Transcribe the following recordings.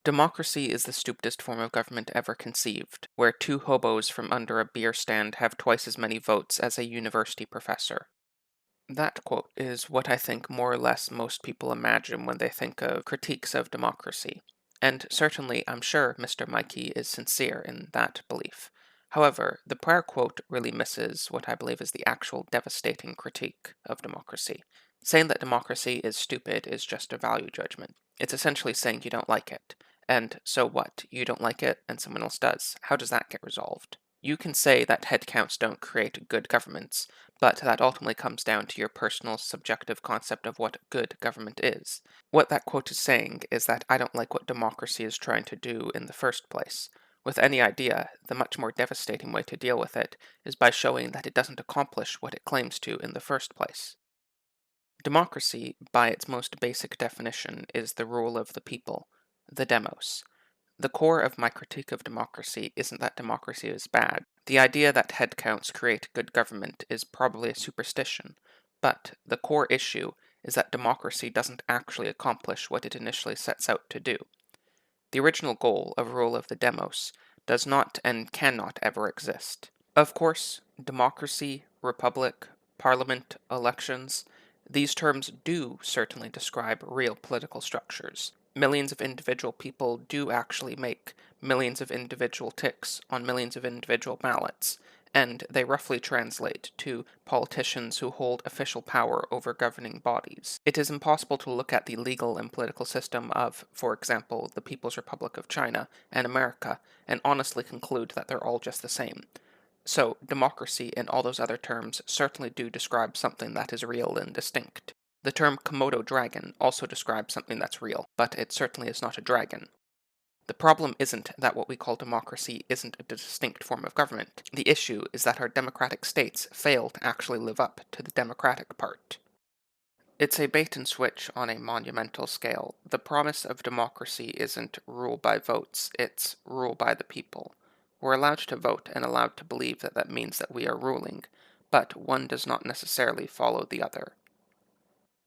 Democracy is the stupidest form of government ever conceived, where two hobos from under a beer stand have twice as many votes as a university professor. That quote is what I think more or less most people imagine when they think of critiques of democracy, and certainly I'm sure Mr. Mikey is sincere in that belief. However, the prior quote really misses what I believe is the actual devastating critique of democracy. Saying that democracy is stupid is just a value judgment. It's essentially saying you don't like it. And so what? You don't like it, and someone else does. How does that get resolved? You can say that head counts don't create good governments, but that ultimately comes down to your personal subjective concept of what good government is. What that quote is saying is that I don't like what democracy is trying to do in the first place. With any idea, the much more devastating way to deal with it is by showing that it doesn't accomplish what it claims to in the first place. Democracy, by its most basic definition, is the rule of the people, the demos. The core of my critique of democracy isn't that democracy is bad. The idea that head counts create good government is probably a superstition, but the core issue is that democracy doesn't actually accomplish what it initially sets out to do. The original goal of rule of the demos does not and cannot ever exist. Of course, democracy, republic, parliament, elections, these terms do certainly describe real political structures. Millions of individual people do actually make millions of individual ticks on millions of individual ballots, and they roughly translate to politicians who hold official power over governing bodies. It is impossible to look at the legal and political system of, for example, the People's Republic of China and America and honestly conclude that they're all just the same. So, democracy and all those other terms certainly do describe something that is real and distinct. The term Komodo dragon also describes something that's real, but it certainly is not a dragon. The problem isn't that what we call democracy isn't a distinct form of government. The issue is that our democratic states fail to actually live up to the democratic part. It's a bait and switch on a monumental scale. The promise of democracy isn't rule by votes, it's rule by the people. We're allowed to vote and allowed to believe that that means that we are ruling, but one does not necessarily follow the other.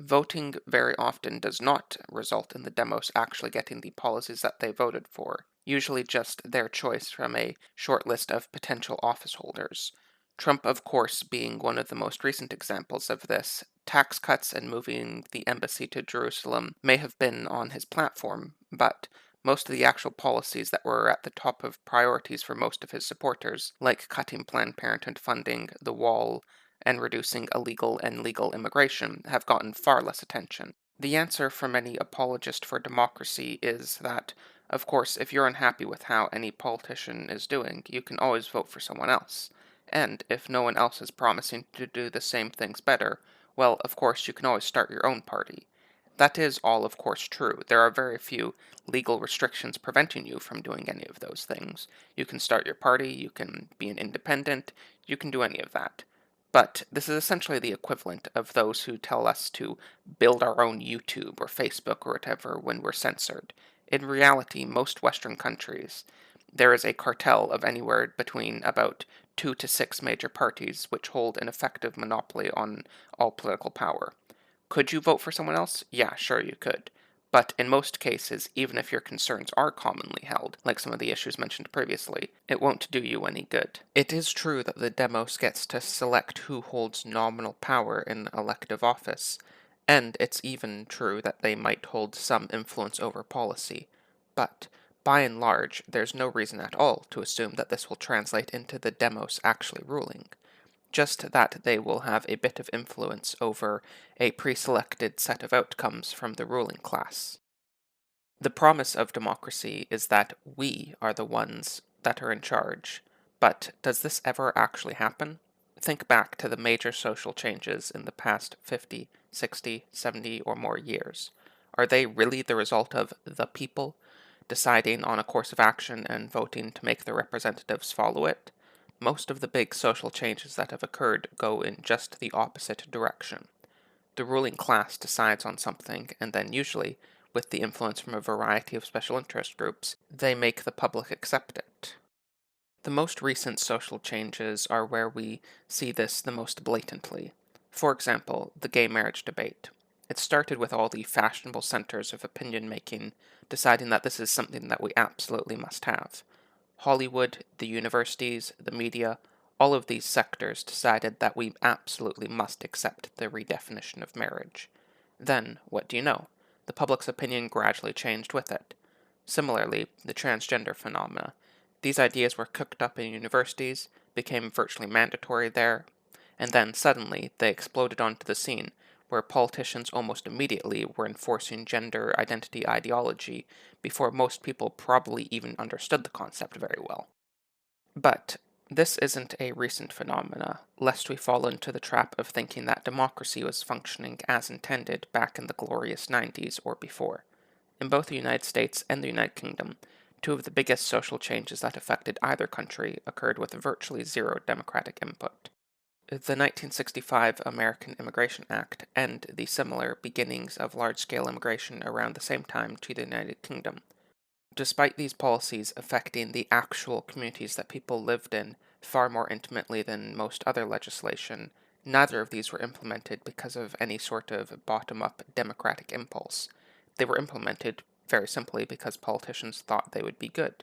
Voting very often does not result in the demos actually getting the policies that they voted for, usually just their choice from a short list of potential office holders. Trump, of course, being one of the most recent examples of this. Tax cuts and moving the embassy to Jerusalem may have been on his platform, but most of the actual policies that were at the top of priorities for most of his supporters, like cutting Planned Parenthood funding, the wall, and reducing illegal and legal immigration, have gotten far less attention. The answer from any apologist for democracy is that, of course, if you're unhappy with how any politician is doing, you can always vote for someone else. And if no one else is promising to do the same things better, well, of course, you can always start your own party. That is all, of course, true. There are very few legal restrictions preventing you from doing any of those things. You can start your party, you can be an independent, you can do any of that. But this is essentially the equivalent of those who tell us to build our own YouTube or Facebook or whatever when we're censored. In reality, most Western countries, there is a cartel of anywhere between about 2 to 6 major parties which hold an effective monopoly on all political power. Could you vote for someone else? Yeah, sure you could. But in most cases, even if your concerns are commonly held, like some of the issues mentioned previously, it won't do you any good. It is true that the demos gets to select who holds nominal power in elective office, and it's even true that they might hold some influence over policy. But, by and large, there's no reason at all to assume that this will translate into the demos actually ruling. Just that they will have a bit of influence over a pre-selected set of outcomes from the ruling class. The promise of democracy is that we are the ones that are in charge, but does this ever actually happen? Think back to the major social changes in the past 50, 60, 70 or more years. Are they really the result of the people deciding on a course of action and voting to make their representatives follow it? Most of the big social changes that have occurred go in just the opposite direction. The ruling class decides on something, and then usually, with the influence from a variety of special interest groups, they make the public accept it. The most recent social changes are where we see this the most blatantly. For example, the gay marriage debate. It started with all the fashionable centers of opinion making deciding that this is something that we absolutely must have. Hollywood, the universities, the media, all of these sectors decided that we absolutely must accept the redefinition of marriage. Then, what do you know? The public's opinion gradually changed with it. Similarly, the transgender phenomena. These ideas were cooked up in universities, became virtually mandatory there, and then suddenly they exploded onto the scene, where politicians almost immediately were enforcing gender identity ideology before most people probably even understood the concept very well. But this isn't a recent phenomena, lest we fall into the trap of thinking that democracy was functioning as intended back in the glorious 90s or before. In both the United States and the United Kingdom, two of the biggest social changes that affected either country occurred with virtually zero democratic input. The 1965 American Immigration Act and the similar beginnings of large-scale immigration around the same time to the United Kingdom. Despite these policies affecting the actual communities that people lived in far more intimately than most other legislation, neither of these were implemented because of any sort of bottom-up democratic impulse. They were implemented very simply because politicians thought they would be good.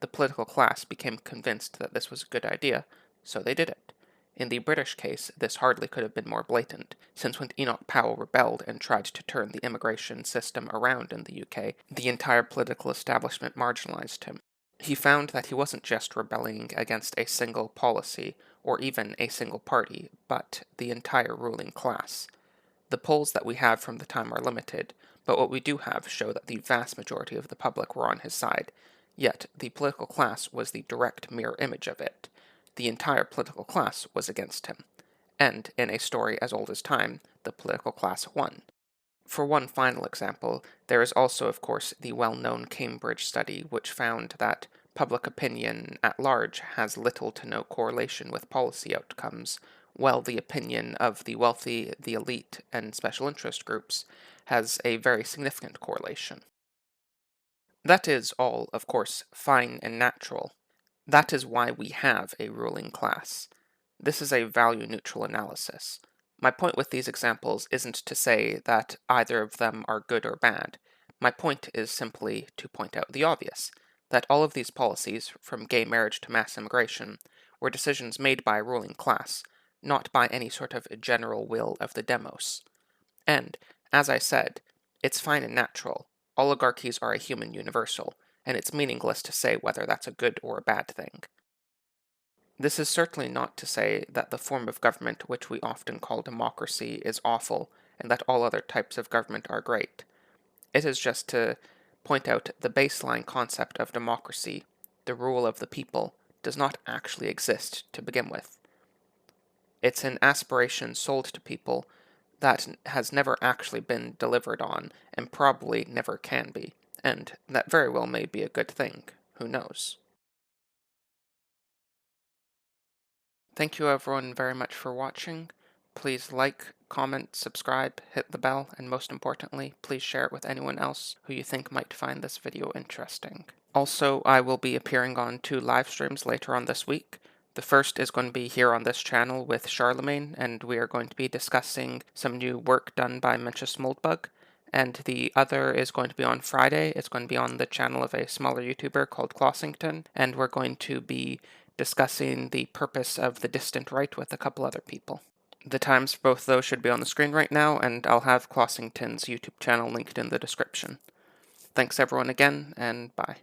The political class became convinced that this was a good idea, so they did it. In the British case, this hardly could have been more blatant, since when Enoch Powell rebelled and tried to turn the immigration system around in the UK, the entire political establishment marginalized him. He found that he wasn't just rebelling against a single policy, or even a single party, but the entire ruling class. The polls that we have from the time are limited, but what we do have show that the vast majority of the public were on his side, yet the political class was the direct mirror image of it. The entire political class was against him, and, in a story as old as time, the political class won. For one final example, there is also, of course, the well-known Cambridge study, which found that public opinion at large has little to no correlation with policy outcomes, while the opinion of the wealthy, the elite, and special interest groups has a very significant correlation. That is all, of course, fine and natural. That is why we have a ruling class. This is a value-neutral analysis. My point with these examples isn't to say that either of them are good or bad. My point is simply to point out the obvious, that all of these policies, from gay marriage to mass immigration, were decisions made by a ruling class, not by any sort of general will of the demos. And, as I said, it's fine and natural. Oligarchies are a human universal, and it's meaningless to say whether that's a good or a bad thing. This is certainly not to say that the form of government which we often call democracy is awful, and that all other types of government are great. It is just to point out the baseline concept of democracy, the rule of the people, does not actually exist to begin with. It's an aspiration sold to people that has never actually been delivered on, and probably never can be, and that very well may be a good thing, who knows. Thank you everyone very much for watching. Please like, comment, subscribe, hit the bell, and most importantly, please share it with anyone else who you think might find this video interesting. Also, I will be appearing on 2 live streams later on this week. The first is going to be here on this channel with Charlemagne, and we are going to be discussing some new work done by Mencius Moldbug. And the other is going to be on Friday. It's going to be on the channel of a smaller YouTuber called Clossington, and we're going to be discussing the purpose of the distant right with a couple other people. The times for both those should be on the screen right now, and I'll have Clossington's YouTube channel linked in the description. Thanks everyone again, and bye.